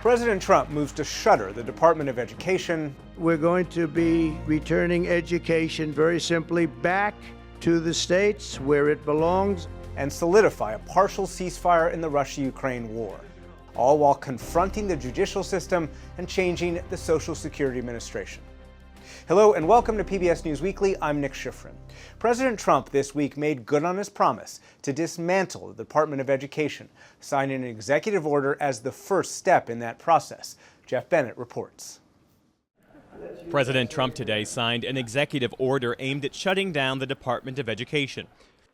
President Trump moves to shutter the Department of Education. We're going to be returning education very simply back to the states where it belongs. And solidify a partial ceasefire in the Russia-Ukraine war, all while confronting the judicial system and changing the Social Security Administration. Hello and welcome to PBS News Weekly. I'm Nick Schifrin. President Trump this week made good on his promise to dismantle the Department of Education, signing an executive order as the first step in that process. Jeff Bennett reports. President Trump today signed an executive order aimed at shutting down the Department of Education.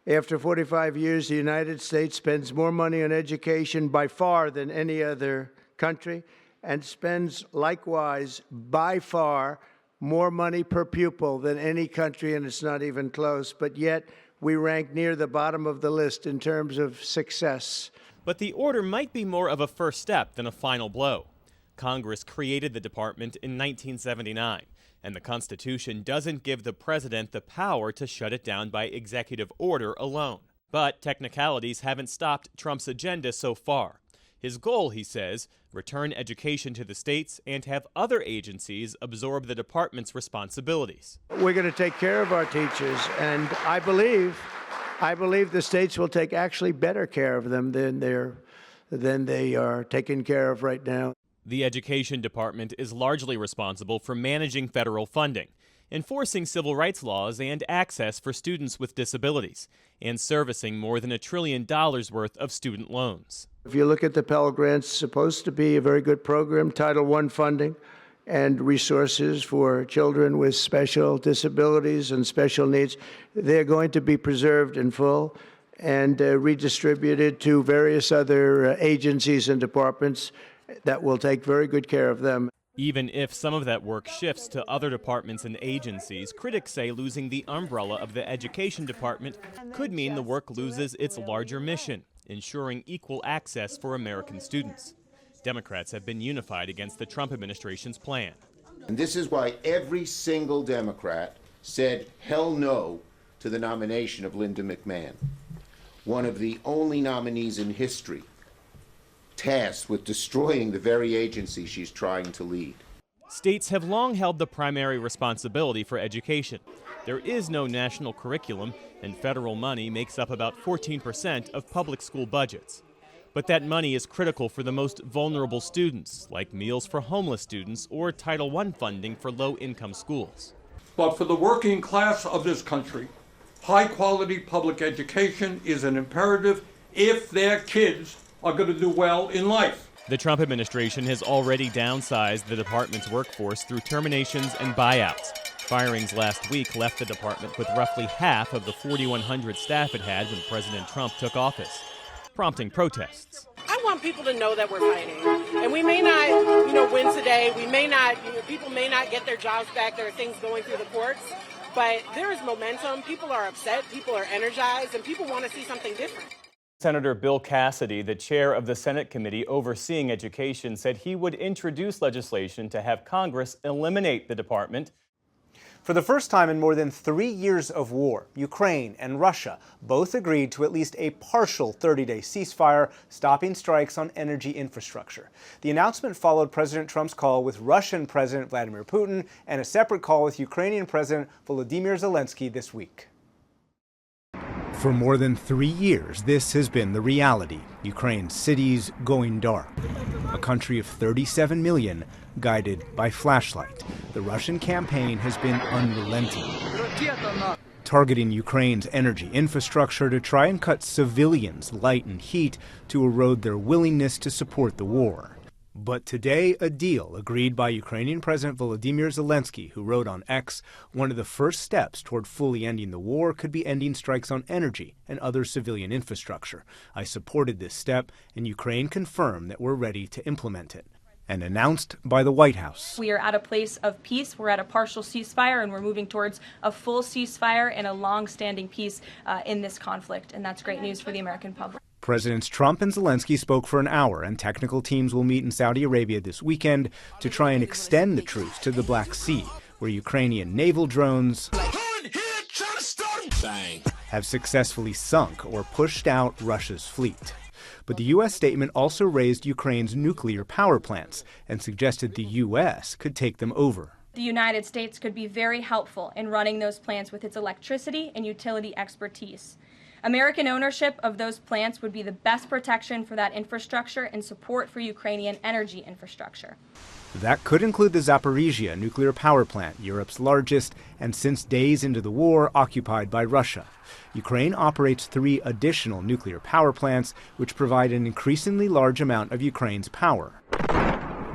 After 45 years, the United States spends more money on education by far than any other country, and spends likewise by far more money per pupil than any country, and it's not even close. But yet we rank near the bottom of the list in terms of success. But the order might be more of a first step than a final blow. Congress created the department in 1979. And the Constitution doesn't give the president the power to shut it down by executive order alone. But technicalities haven't stopped Trump's agenda so far. His goal, he says, return education to the states and have other agencies absorb the department's responsibilities. We're going to take care of our teachers, and I believe the states will take actually better care of them than they are taken care of right now. The Education Department is largely responsible for managing federal funding, enforcing civil rights laws and access for students with disabilities, and servicing more than $1 trillion worth of student loans. If you look at the Pell Grants, it's supposed to be a very good program, Title I funding and resources for children with special disabilities and special needs. They're going to be preserved in full and redistributed to various other agencies and departments that will take very good care of them. Even if some of that work shifts to other departments and agencies, critics say losing the umbrella of the Education Department could mean the work loses its larger mission, ensuring equal access for American students. Democrats have been unified against the Trump administration's plan. And this is why every single Democrat said hell no to the nomination of Linda McMahon, one of the only nominees in history tasked with destroying the very agency she's trying to lead. States have long held the primary responsibility for education. There is no national curriculum, and federal money makes up about 14% of public school budgets. But that money is critical for the most vulnerable students, like meals for homeless students or Title I funding for low-income schools. But for the working class of this country, high-quality public education is an imperative if their kids are going to do well in life. The Trump administration has already downsized the department's workforce through terminations and buyouts. Firings last week left the department with roughly half of the 4,100 staff it had when President Trump took office, prompting protests. I want people to know that we're fighting, and we may not, win today. We may not, people may not get their jobs back. There are things going through the courts, but there is momentum. People are upset. People are energized, and people want to see something different. Senator Bill Cassidy, the chair of the Senate committee overseeing education, said he would introduce legislation to have Congress eliminate the department. For the first time in more than 3 years of war, Ukraine and Russia both agreed to at least a partial 30-day ceasefire, stopping strikes on energy infrastructure. The announcement followed President Trump's call with Russian President Vladimir Putin and a separate call with Ukrainian President Volodymyr Zelensky this week. For more than 3 years, this has been the reality. Ukraine's cities going dark. A country of 37 million guided by flashlight. The Russian campaign has been unrelenting, targeting Ukraine's energy infrastructure to try and cut civilians' light and heat to erode their willingness to support the war. But today, a deal agreed by Ukrainian President Volodymyr Zelensky, who wrote on X, one of the first steps toward fully ending the war could be ending strikes on energy and other civilian infrastructure. I supported this step, and Ukraine confirmed that we're ready to implement it. And announced by the White House. We are at a place of peace. We're at a partial ceasefire, and we're moving towards a full ceasefire and a long-standing peace in this conflict. And that's great news for the American public. Presidents Trump and Zelensky spoke for an hour, and technical teams will meet in Saudi Arabia this weekend to try and extend the truce to the Black Sea, where Ukrainian naval drones have successfully sunk or pushed out Russia's fleet. But the U.S. statement also raised Ukraine's nuclear power plants and suggested the U.S. could take them over. The United States could be very helpful in running those plants with its electricity and utility expertise. American ownership of those plants would be the best protection for that infrastructure and support for Ukrainian energy infrastructure. That could include the Zaporizhia nuclear power plant, Europe's largest, and since days into the war, occupied by Russia. Ukraine operates 3 additional nuclear power plants, which provide an increasingly large amount of Ukraine's power.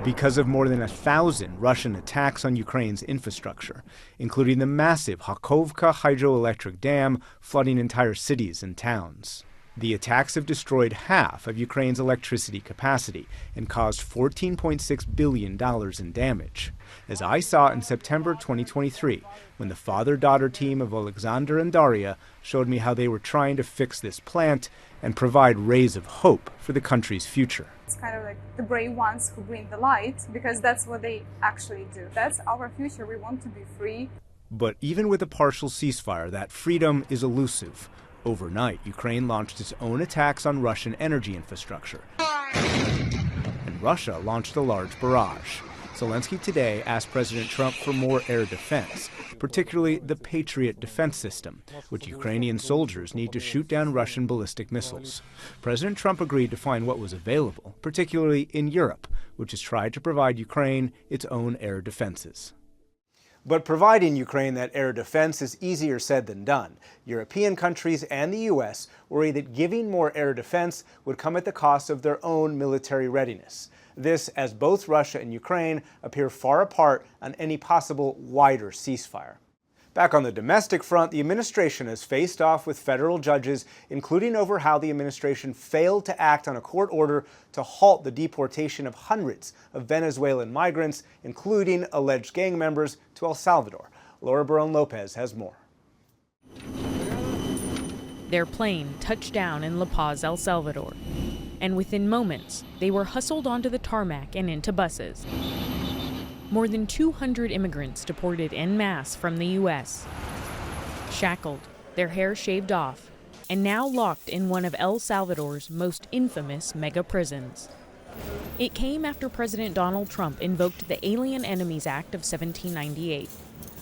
Because of more than 1,000 Russian attacks on Ukraine's infrastructure, including the massive Hakhovka hydroelectric dam flooding entire cities and towns. The attacks have destroyed half of Ukraine's electricity capacity and caused $14.6 billion in damage, as I saw in September 2023, when the father-daughter team of Alexander and Daria showed me how they were trying to fix this plant and provide rays of hope for the country's future. It's kind of like the brave ones who bring the light, because that's what they actually do. That's our future. We want to be free. But even with a partial ceasefire, that freedom is elusive. Overnight, Ukraine launched its own attacks on Russian energy infrastructure. And Russia launched a large barrage. Zelensky today asked President Trump for more air defense, particularly the Patriot defense system, which Ukrainian soldiers need to shoot down Russian ballistic missiles. President Trump agreed to find what was available, particularly in Europe, which has tried to provide Ukraine its own air defenses. But providing Ukraine that air defense is easier said than done. European countries and the U.S. worry that giving more air defense would come at the cost of their own military readiness. This as both Russia and Ukraine appear far apart on any possible wider ceasefire. Back on the domestic front, the administration has faced off with federal judges, including over how the administration failed to act on a court order to halt the deportation of hundreds of Venezuelan migrants, including alleged gang members, to El Salvador. Laura Barón-Lopez has more. Their plane touched down in La Paz, El Salvador, and within moments, they were hustled onto the tarmac and into buses. More than 200 immigrants deported en masse from the U.S., shackled, their hair shaved off, and now locked in one of El Salvador's most infamous mega prisons. It came after President Donald Trump invoked the Alien Enemies Act of 1798,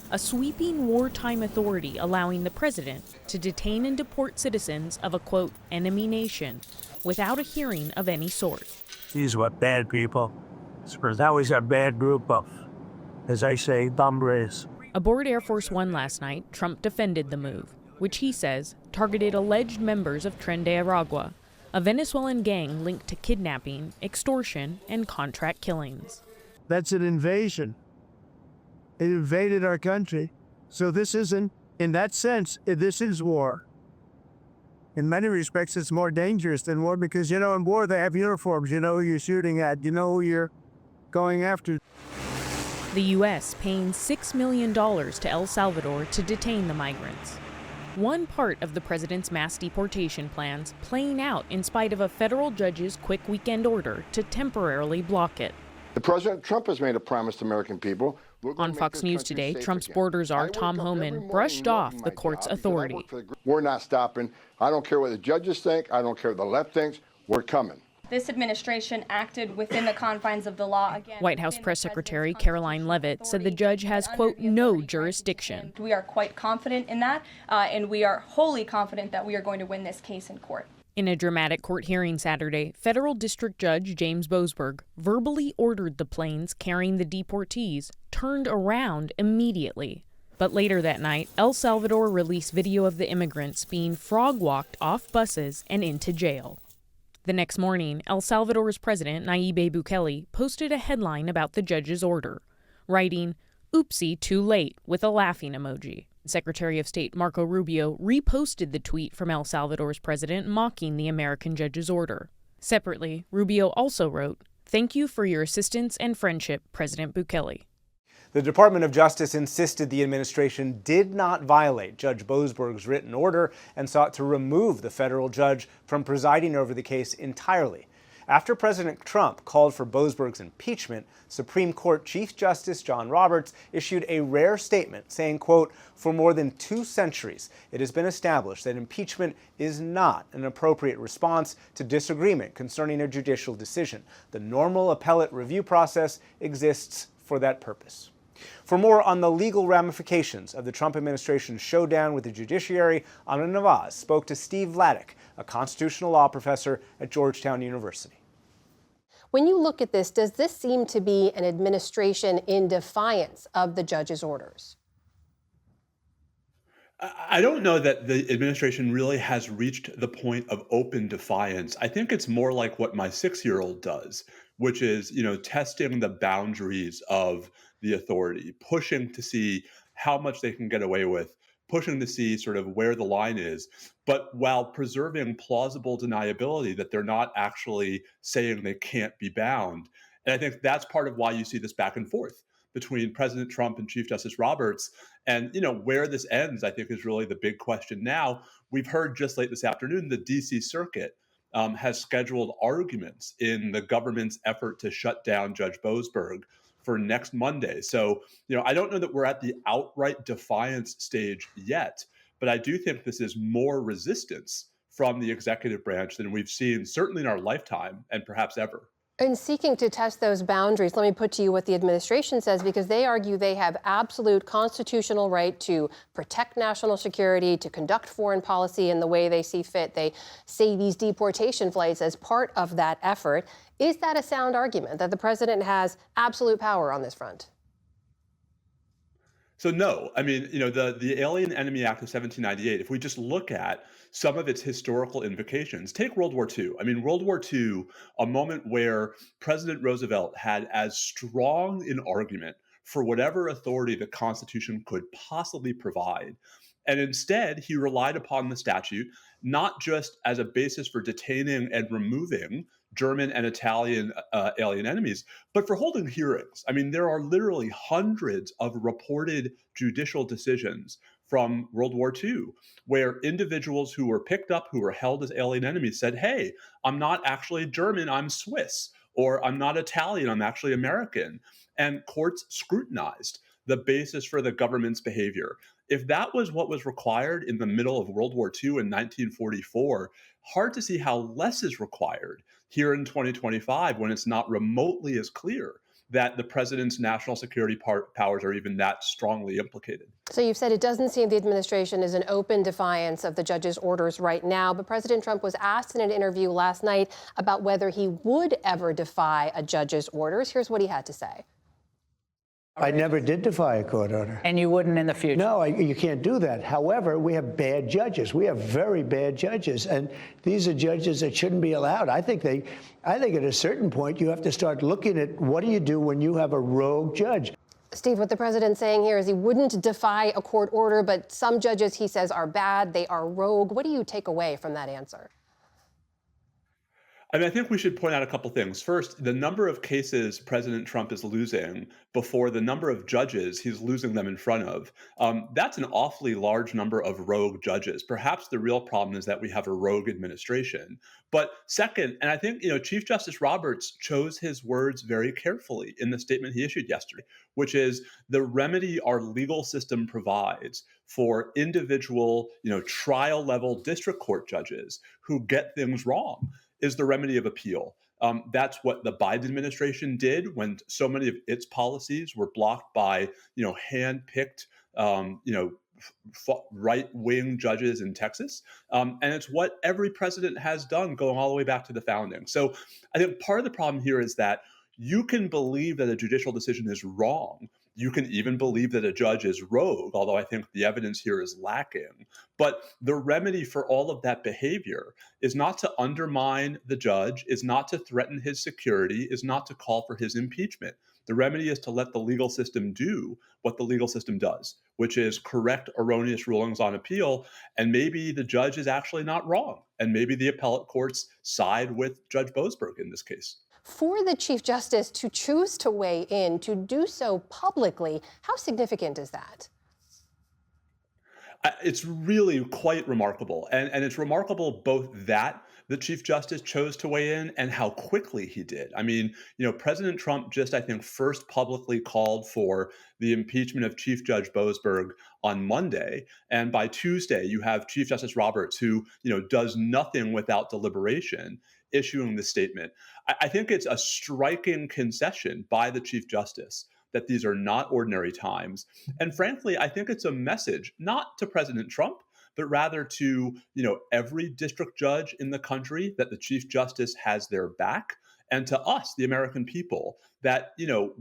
a sweeping wartime authority allowing the president to detain and deport citizens of a, quote, enemy nation without a hearing of any sort. These were bad people. That was a bad group of, as I say, hombres. Aboard Air Force One last night, Trump defended the move, which he says targeted alleged members of Tren de Aragua, a Venezuelan gang linked to kidnapping, extortion, and contract killings. That's an invasion. It invaded our country. So this isn't, in that sense, this is war. In many respects, it's more dangerous than war because, in war they have uniforms. You know who you're shooting at. You know who you're going after. The U.S. paying $6 million to El Salvador to detain the migrants. One part of the president's mass deportation plans playing out in spite of a federal judge's quick weekend order to temporarily block it. The President Trump has made a promise to American people. On Fox News today, Trump's border czar Tom Homan brushed off the court's authority. We're not stopping. I don't care what the judges think. I don't care what the left thinks. We're coming. This administration acted within the confines of the law again. White House Press Secretary Caroline Leavitt said the judge has, quote, no jurisdiction. We are quite confident in that, and we are wholly confident that we are going to win this case in court. In a dramatic court hearing Saturday, Federal District Judge James Boasberg verbally ordered the planes carrying the deportees turned around immediately. But later that night, El Salvador released video of the immigrants being frog-walked off buses and into jail. The next morning, El Salvador's president, Nayib Bukele, posted a headline about the judge's order, writing, "Oopsie, too late," with a laughing emoji. Secretary of State Marco Rubio reposted the tweet from El Salvador's president mocking the American judge's order. Separately, Rubio also wrote, "Thank you for your assistance and friendship, President Bukele." The Department of Justice insisted the administration did not violate Judge Boasberg's written order and sought to remove the federal judge from presiding over the case entirely. After President Trump called for Boasberg's impeachment, Supreme Court Chief Justice John Roberts issued a rare statement saying, quote, "For more than 2 centuries, it has been established that impeachment is not an appropriate response to disagreement concerning a judicial decision. The normal appellate review process exists for that purpose." For more on the legal ramifications of the Trump administration's showdown with the judiciary, Ana Navaz spoke to Steve Vladeck, a constitutional law professor at Georgetown University. When you look at this, does this seem to be an administration in defiance of the judge's orders? I don't know that the administration really has reached the point of open defiance. I think it's more like what my 6-year-old does, which is, testing the boundaries of the authority, pushing to see how much they can get away with, pushing to see sort of where the line is, but while preserving plausible deniability that they're not actually saying they can't be bound. And I think that's part of why you see this back and forth between President Trump and Chief Justice Roberts. And, where this ends, I think, is really the big question now. We've heard just late this afternoon, the D.C. Circuit has scheduled arguments in the government's effort to shut down Judge Boasberg for next Monday. So, I don't know that we're at the outright defiance stage yet, but I do think this is more resistance from the executive branch than we've seen, certainly in our lifetime and perhaps ever. In seeking to test those boundaries, let me put to you what the administration says, because they argue they have absolute constitutional right to protect national security, to conduct foreign policy in the way they see fit. They see these deportation flights as part of that effort. Is that a sound argument that the president has absolute power on this front? So no, I mean, the Alien Enemy Act of 1798, if we just look at some of its historical invocations, take World War II. I mean, World War II, a moment where President Roosevelt had as strong an argument for whatever authority the Constitution could possibly provide. And instead, he relied upon the statute, not just as a basis for detaining and removing German and Italian alien enemies, but for holding hearings. I mean, there are literally hundreds of reported judicial decisions from World War II where individuals who were picked up, who were held as alien enemies, said, "Hey, I'm not actually German, I'm Swiss," or "I'm not Italian, I'm actually American." And courts scrutinized the basis for the government's behavior. If that was what was required in the middle of World War II in 1944, hard to see how less is required here in 2025 when it's not remotely as clear that the president's national security powers are even that strongly implicated. So you've said it doesn't seem the administration is in open defiance of the judge's orders right now, but President Trump was asked in an interview last night about whether he would ever defy a judge's orders. Here's what he had to say. I never did defy a court order. And you wouldn't in the future? No, you can't do that. However, we have bad judges. We have very bad judges. And these are judges that shouldn't be allowed. I think at a certain point, you have to start looking at what do you do when you have a rogue judge? Steve, what the president's saying here is he wouldn't defy a court order, but some judges, he says, are bad. They are rogue. What do you take away from that answer? I mean, I think we should point out a couple things. First, the number of cases President Trump is losing before the number of judges he's losing them in front of, that's an awfully large number of rogue judges. Perhaps the real problem is that we have a rogue administration. But second, and I think, Chief Justice Roberts chose his words very carefully in the statement he issued yesterday, which is the remedy our legal system provides for individual, trial level district court judges who get things wrong is the remedy of appeal. That's what the Biden administration did when so many of its policies were blocked by, hand-picked, right-wing judges in Texas. And it's what every president has done going all the way back to the founding. So I think part of the problem here is that you can believe that a judicial decision is wrong. You can even believe that a judge is rogue, although I think the evidence here is lacking. But the remedy for all of that behavior is not to undermine the judge, is not to threaten his security, is not to call for his impeachment. The remedy is to let the legal system do what the legal system does, which is correct erroneous rulings on appeal. And maybe the judge is actually not wrong. And maybe the appellate courts side with Judge Boasberg in this case. For the Chief Justice to choose to weigh in, to do so publicly, how significant is that? It's really quite remarkable. And it's remarkable both that, the Chief Justice chose to weigh in and how quickly he did. I mean, President Trump just, I think, first publicly called for the impeachment of Chief Judge Boasberg on Monday. And by Tuesday, you have Chief Justice Roberts, who, does nothing without deliberation, issuing the statement. I think it's a striking concession by the Chief Justice that these are not ordinary times. And frankly, I think it's a message, not to President Trump, but rather to, every district judge in the country, that the Chief Justice has their back, and to us, the American people, that,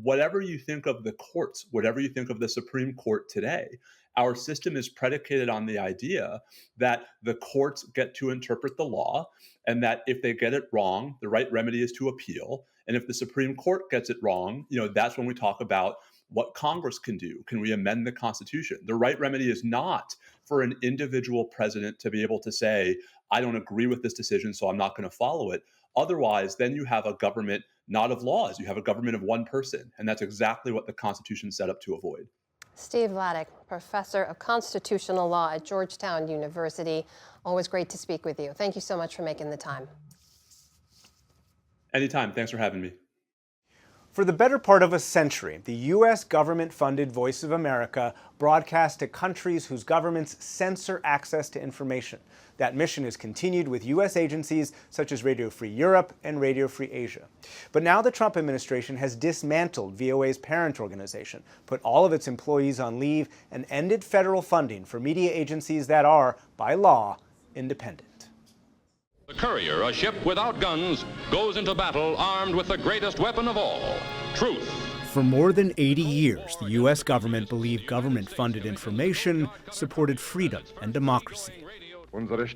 whatever you think of the courts, whatever you think of the Supreme Court today, our system is predicated on the idea that the courts get to interpret the law, and that if they get it wrong, the right remedy is to appeal. And if the Supreme Court gets it wrong, that's when we talk about what Congress can do. Can we amend the Constitution? The right remedy is not for an individual president to be able to say, I don't agree with this decision, so I'm not going to follow it. Otherwise, then you have a government not of laws. You have a government of one person. And that's exactly what the Constitution set up to avoid. Steve Vladeck, professor of constitutional law at Georgetown University. Always great to speak with you. Thank you so much for making the time. Anytime. Thanks for having me. For the better part of a century, the U.S. government-funded Voice of America broadcasts to countries whose governments censor access to information. That mission is continued with U.S. agencies such as Radio Free Europe and Radio Free Asia. But now the Trump administration has dismantled VOA's parent organization, put all of its employees on leave, and ended federal funding for media agencies that are, by law, independent. The Courier, a ship without guns, goes into battle armed with the greatest weapon of all, truth. For more than 80 years, the U.S. government believed government-funded information supported freedom and democracy. This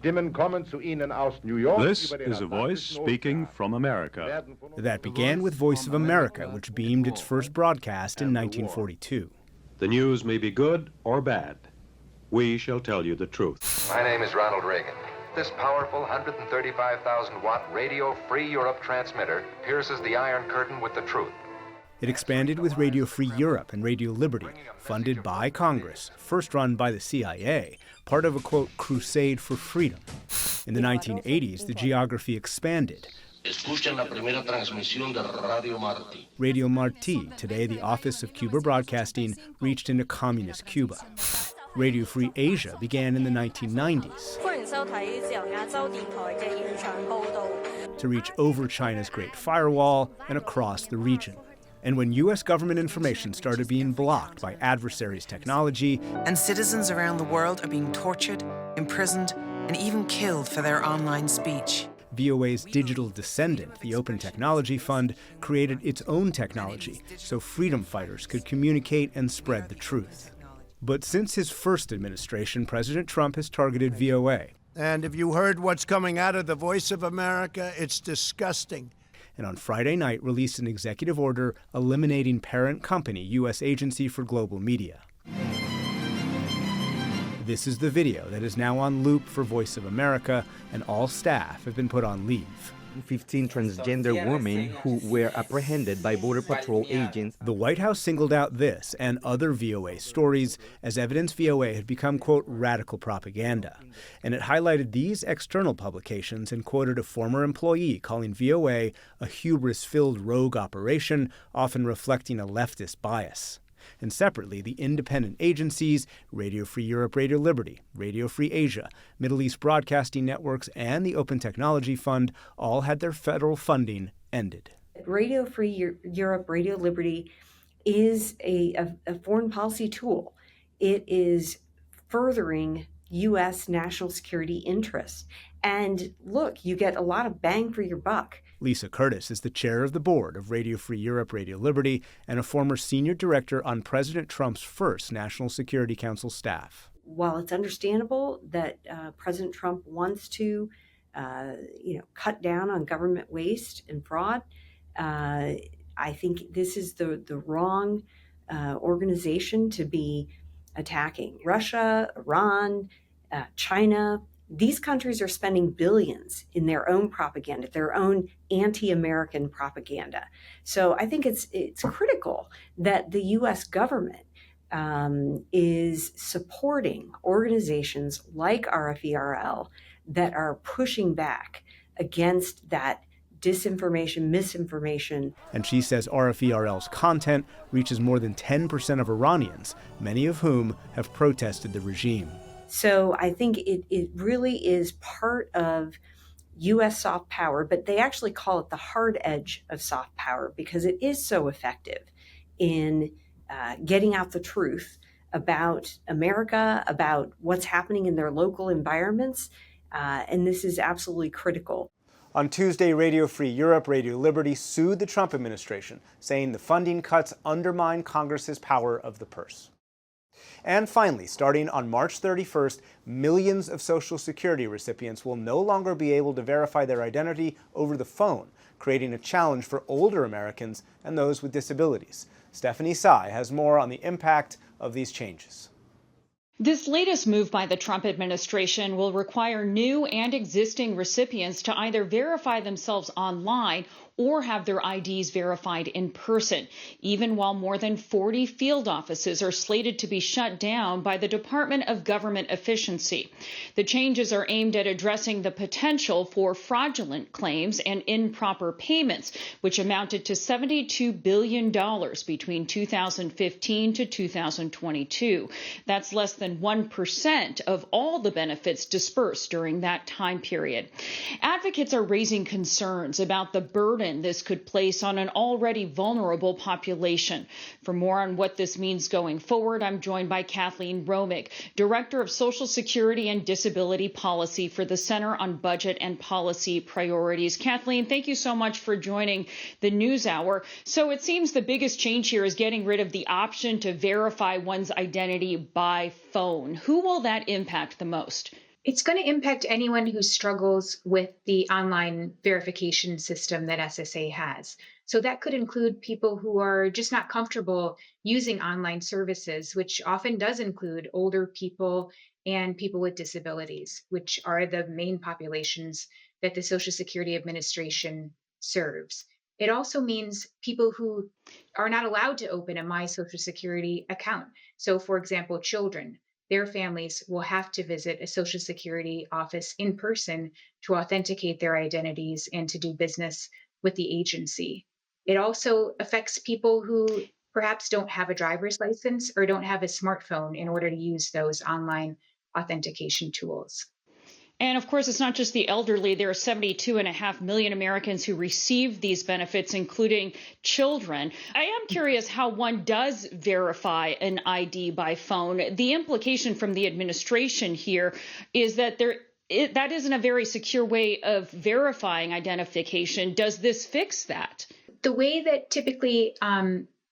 is a voice speaking from America. That began with Voice of America, which beamed its first broadcast in 1942. The news may be good or bad. We shall tell you the truth. My name is Ronald Reagan. This powerful 135,000-watt Radio Free Europe transmitter pierces the Iron Curtain with the truth. It expanded with Radio Free Europe and Radio Liberty, funded by Congress, first run by the CIA, part of a, quote, crusade for freedom. In the 1980s, the geography expanded. Radio Marti, today the Office of Cuba Broadcasting, reached into communist Cuba. Radio Free Asia began in the 1990s to reach over China's Great Firewall and across the region. And when U.S. government information started being blocked by adversaries' technology, and citizens around the world are being tortured, imprisoned, and even killed for their online speech, VOA's digital descendant, the Open Technology Fund, created its own technology so freedom fighters could communicate and spread the truth. But since his first administration, President Trump has targeted VOA. And if you heard what's coming out of the Voice of America, it's disgusting. And on Friday night released an executive order eliminating parent company, U.S. Agency for Global Media. This is the video that is now on loop for Voice of America, and all staff have been put on leave. 15 transgender women who were apprehended by Border Patrol agents. The White House singled out this and other VOA stories as evidence VOA had become, quote, radical propaganda. And it highlighted these external publications and quoted a former employee calling VOA a hubris-filled rogue operation, often reflecting a leftist bias. And separately, the independent agencies, Radio Free Europe, Radio Liberty, Radio Free Asia, Middle East Broadcasting Networks, and the Open Technology Fund all had their federal funding ended. Radio Free Europe, Radio Liberty is a foreign policy tool. It is furthering U.S. national security interests. And look, you get a lot of bang for your buck. Lisa Curtis is the chair of the board of Radio Free Europe, Radio Liberty, and a former senior director on President Trump's first National Security Council staff. While it's understandable that President Trump wants to, cut down on government waste and fraud, I think this is the wrong organization to be attacking. Russia, Iran, China. These countries are spending billions in their own propaganda, their own anti-American propaganda. So I think it's critical that the U.S. government is supporting organizations like RFERL that are pushing back against that disinformation, misinformation. And she says RFERL's content reaches more than 10% of Iranians, many of whom have protested the regime. So I think it really is part of U.S. soft power, but they actually call it the hard edge of soft power because it is so effective in getting out the truth about America, about what's happening in their local environments. And this is absolutely critical. On Tuesday, Radio Free Europe, Radio Liberty sued the Trump administration, saying the funding cuts undermine Congress's power of the purse. And finally, starting on March 31st, millions of Social Security recipients will no longer be able to verify their identity over the phone, creating a challenge for older Americans and those with disabilities. Stephanie Tsai has more on the impact of these changes. This latest move by the Trump administration will require new and existing recipients to either verify themselves online or have their IDs verified in person, even while more than 40 field offices are slated to be shut down by the Department of Government Efficiency. The changes are aimed at addressing the potential for fraudulent claims and improper payments, which amounted to $72 billion between 2015 to 2022. That's less than 1% of all the benefits dispersed during that time period. Advocates are raising concerns about the burden this could place on an already vulnerable population. For more on what this means going forward, I'm joined by Kathleen Romick, Director of Social Security and Disability Policy for the Center on Budget and Policy Priorities. Kathleen, thank you so much for joining the News Hour. So it seems the biggest change here is getting rid of the option to verify one's identity by phone. Who will that impact the most? It's going to impact anyone who struggles with the online verification system that SSA has. So that could include people who are just not comfortable using online services, which often does include older people and people with disabilities, which are the main populations that the Social Security Administration serves. It also means people who are not allowed to open a My Social Security account. So, for example, children. Their families will have to visit a Social Security office in person to authenticate their identities and to do business with the agency. It also affects people who perhaps don't have a driver's license or don't have a smartphone in order to use those online authentication tools. And of course, it's not just the elderly. There are 72.5 million Americans who receive these benefits, including children. I am curious how one does verify an ID by phone. The implication from the administration here is that that isn't a very secure way of verifying identification. Does this fix that? The way that typically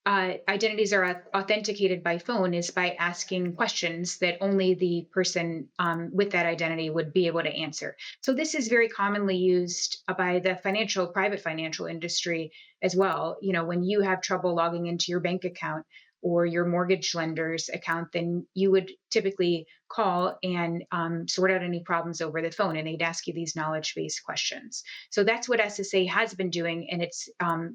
identities are authenticated by phone is by asking questions that only the person with that identity would be able to answer. So this is very commonly used by the private financial industry as well. You know, when you have trouble logging into your bank account or your mortgage lender's account, then you would typically call and sort out any problems over the phone, and they'd ask you these knowledge-based questions. So that's what SSA has been doing, and it's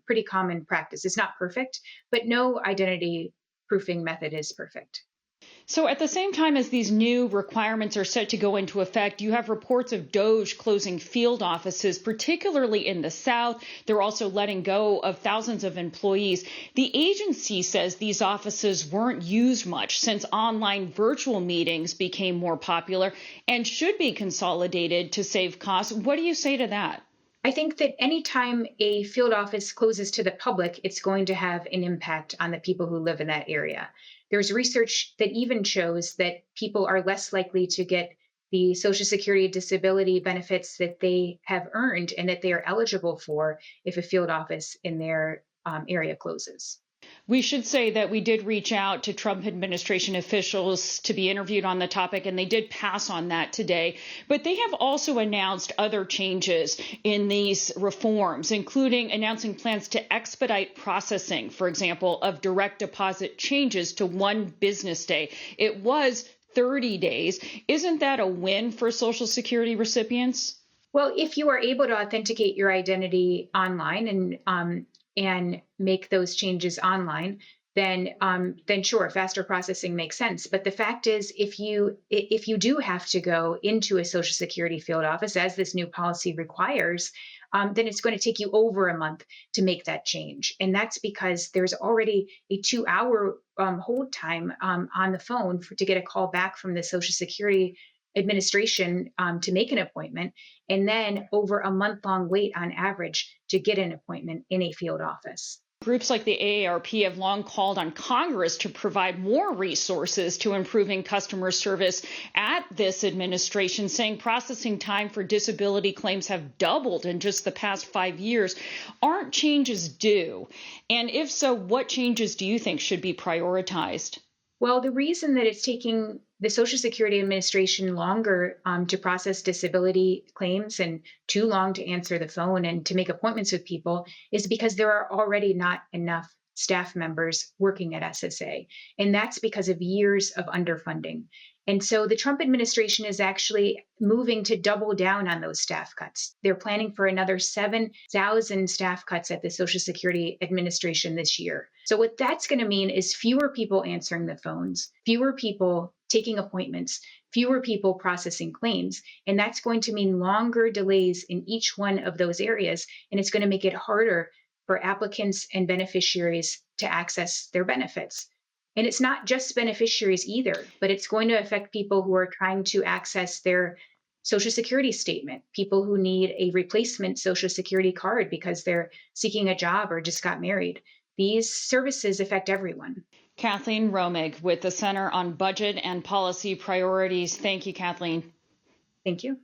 pretty common practice. It's not perfect, but no identity proofing method is perfect. So at the same time as these new requirements are set to go into effect, you have reports of DOJ closing field offices, particularly in the South. They're also letting go of thousands of employees. The agency says these offices weren't used much since online virtual meetings became more popular and should be consolidated to save costs. What do you say to that? I think that anytime a field office closes to the public, it's going to have an impact on the people who live in that area. There's research that even shows that people are less likely to get the Social Security disability benefits that they have earned and that they are eligible for if a field office in their area closes. We should say that we did reach out to Trump administration officials to be interviewed on the topic, and they did pass on that today. But they have also announced other changes in these reforms, including announcing plans to expedite processing, for example, of direct deposit changes to 1 business day. It was 30 days. Isn't that a win for Social Security recipients? Well, if you are able to authenticate your identity online and make those changes online, then sure, faster processing makes sense. But the fact is, if you do have to go into a Social Security field office, as this new policy requires, then it's going to take you over a month to make that change. And that's because there's already a 2-hour hold time on the phone to get a call back from the Social Security Administration to make an appointment, and then over a month-long wait on average to get an appointment in a field office. Groups like the AARP have long called on Congress to provide more resources to improving customer service at this administration, saying processing time for disability claims have doubled in just the past 5 years. Aren't changes due? And if so, what changes do you think should be prioritized? Well, the reason that it's taking the Social Security Administration longer to process disability claims and too long to answer the phone and to make appointments with people is because there are already not enough staff members working at SSA. And that's because of years of underfunding. And so the Trump administration is actually moving to double down on those staff cuts. They're planning for another 7,000 staff cuts at the Social Security Administration this year. So what that's going to mean is fewer people answering the phones, fewer people taking appointments, fewer people processing claims. And that's going to mean longer delays in each one of those areas. And it's going to make it harder for applicants and beneficiaries to access their benefits. And it's not just beneficiaries either, but it's going to affect people who are trying to access their Social Security statement, people who need a replacement Social Security card because they're seeking a job or just got married. These services affect everyone. Kathleen Romig with the Center on Budget and Policy Priorities. Thank you, Kathleen. Thank you.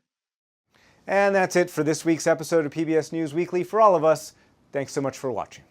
And that's it for this week's episode of PBS News Weekly. For all of us, thanks so much for watching.